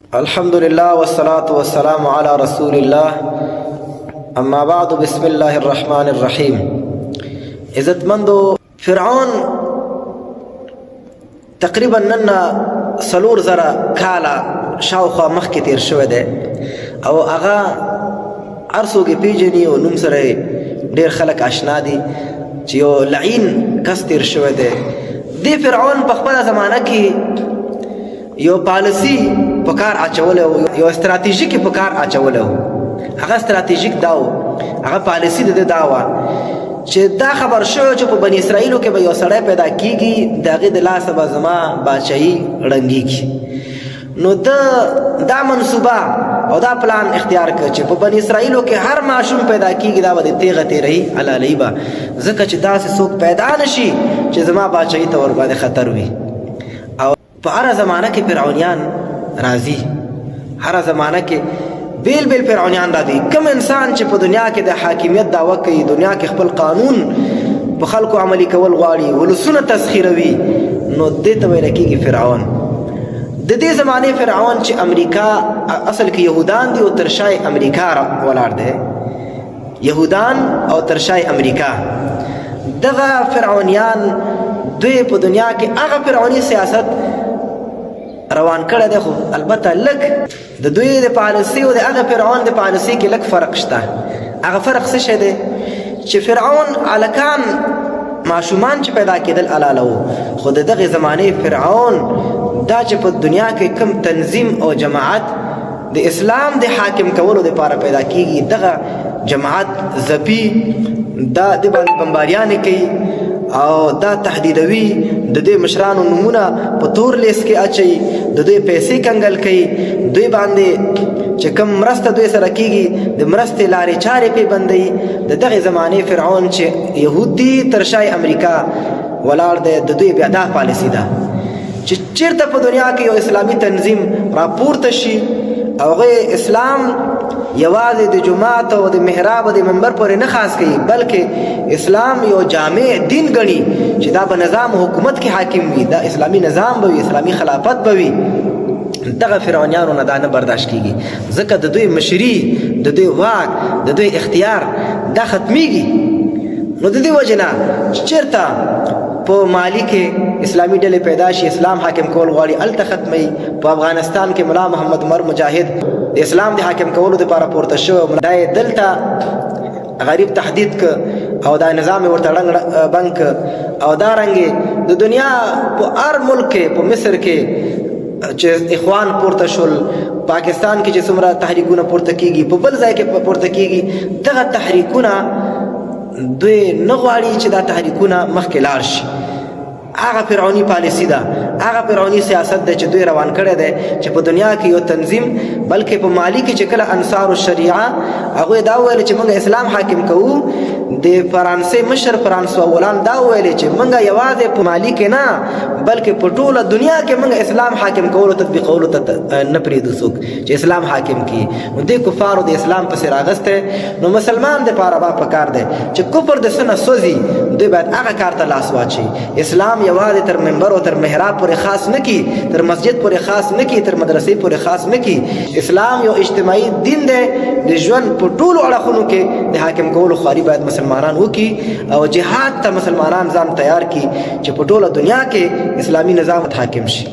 الحمد لله والصلاة والسلام على رسول الله اما بعد بسم الله الرحمن الرحیم. عزتمندو، فرعون تقریبا نن سلور زره کاله شاوخوا مخکې تیر شوی دی او هغه هر څوک یې پیژني او نوم سره ډېر خلک آشنا دي چې یو لعین کس تیر شوی دی. دې فرعون په خپله زمانه کې یو پالیسی په کار اچولی و، یو استراتیژیک په کار اچولی و. هغه استراتیژیک دا و، هغه پالیسی د ده دا وه چې دا خبر شوی چې په بني اسرائیلو کې به یو سړی پیدا کېږي، د هغې د لاسه به زما بادشاهي ړنګېږي. نو ده دا منصوبه او دا پلان اختیار کړ چې په بني اسرائیلو کې هر ماشوم پیدا کېږي دا به د تیغه تیرهي حلالوي به، ځکه چې داسې څوک پیدا نه شي چې زما بادشاهي ته ورباندې خطر وي. او په هره زمانه کې فرعونیان راځي، هره زمانه کې بیل بیل فرعونیان راځي. کوم انسان چې په دنیا کې د حاکمیت دعوه کوي، دنیا کې خپل قانون په خلکو عملي کول غواړي، ولسونه تسخیروي، نو دې ته ویل کېږي فرعون. د دې زمانې فرعون چې امریکا اصل کې یهودان دي او تر شای امریکا ولاړ دی، یهودان او تر شای امریکا. دغه فرعونیان دوی په دنیا کې هغه فرعوني سیاست روان کړی دی، خو البته لږ د دوی د پالیسي او د هغه فرعون د پالیسي کې لږ فرق شته. هغه فرق څه شی دی چې فرعون هلکان ماشومان چې پیدا کېدل حلاله وو، خو د دغې زمانې فرعون دا چې په دنیا کې کم تنظیم او جماعت د اسلام د حاکم کولو دپاره پیدا کېږي، دغه جماعت ځپي، دا د باندې بمباریانې کوي او دا تهدیدوي، د دوی مشرانو نومونه په تور لیست کې اچوي، د دوی پیسې کنګل کوي، دوی باندې چې کوم مرسته دوی سره کېږي د مرستې لارې چارې پې بندوي. د دغې زمانې فرعون چې یهود دي تر شای امریکا ولاړ دی، د دوی بیا دا پالیسي ده چې چېرته په دنیا کې یو اسلامي تنظیم راپورته شي او هغوی اسلام یوازې د جومات او د محراب او د منبر پورې نه خاص کوي، بلکې اسلام یو جامع دین ګڼي چې دا به نظام حکومت کې حاکم وي، دا اسلامي نظام به وي، اسلامي خلافت به وي. دغه فرعونیانو نه دا نه برداشت کېږي، ځکه د دوی مشري، د دوی واک، د دوی اختیار دا ختمیږي. نو د دې وجې نه چې چېرته په مالی کې اسلامي ډلې پیدا شي، اسلام حاکم کول غواړي، هلته ختموي. په افغانستان کې ملا محمد عمر مجاهد د اسلام د حاکم کولو دپاره پورته شوی، دا یې دلته غریب تهدید که او دا نظام یې ورته ړنګ بنګ که. او دارنګې د دنیا په هر ملک کې، په مصر کې چې اخوان پورته شول، پاکستان کې چې څومره تحریکونه پورته کېږي، په بل ځای کې پورته کېږي، دغه تحریکونه دوی نه غواړي چې دا تحریکونه مخکې لاړ شي. هغه فرعوني پالیسي ده، هغه فرعوني سیاست ده چې دوی روان کړی دی چې په دنیا کې یو تنظیم، بلکې په مالی کې چې کله انصار الشریعه هغوی دا وویل چې موږ اسلام حاکم کوو، د فرانسې مشر فرانسوالان دا وویل چې موږ یوازې په مالی کې نه بلکې په ټوله دنیا کې موږ اسلام حاکم کولو تطبیقولو ته نه پرېږدو څوک چې اسلام حاکم کړي. نو دې کفارو د اسلام پسې راغستی. نو مسلمان دپاره به پکار دی چې کفر د څه نه سوځي، دوی باید هغه کار ته لاس واچوي. اسلام یوازې تر منبر او تر محراب پورې خاص نه کړي، تر مسجد پورې خاص نه کړي، تر مدرسې پورې خاص نه کړي. اسلام یو اجتماعي دین دی، د ژوند په ټولو اړخونو کې د حاکم کولو خواري باید مسلمانان وکړي او جهاد ته مسلمانان ځان تیار کړي چې په ټوله دنیا کې اسلامي نظام حاکم شي.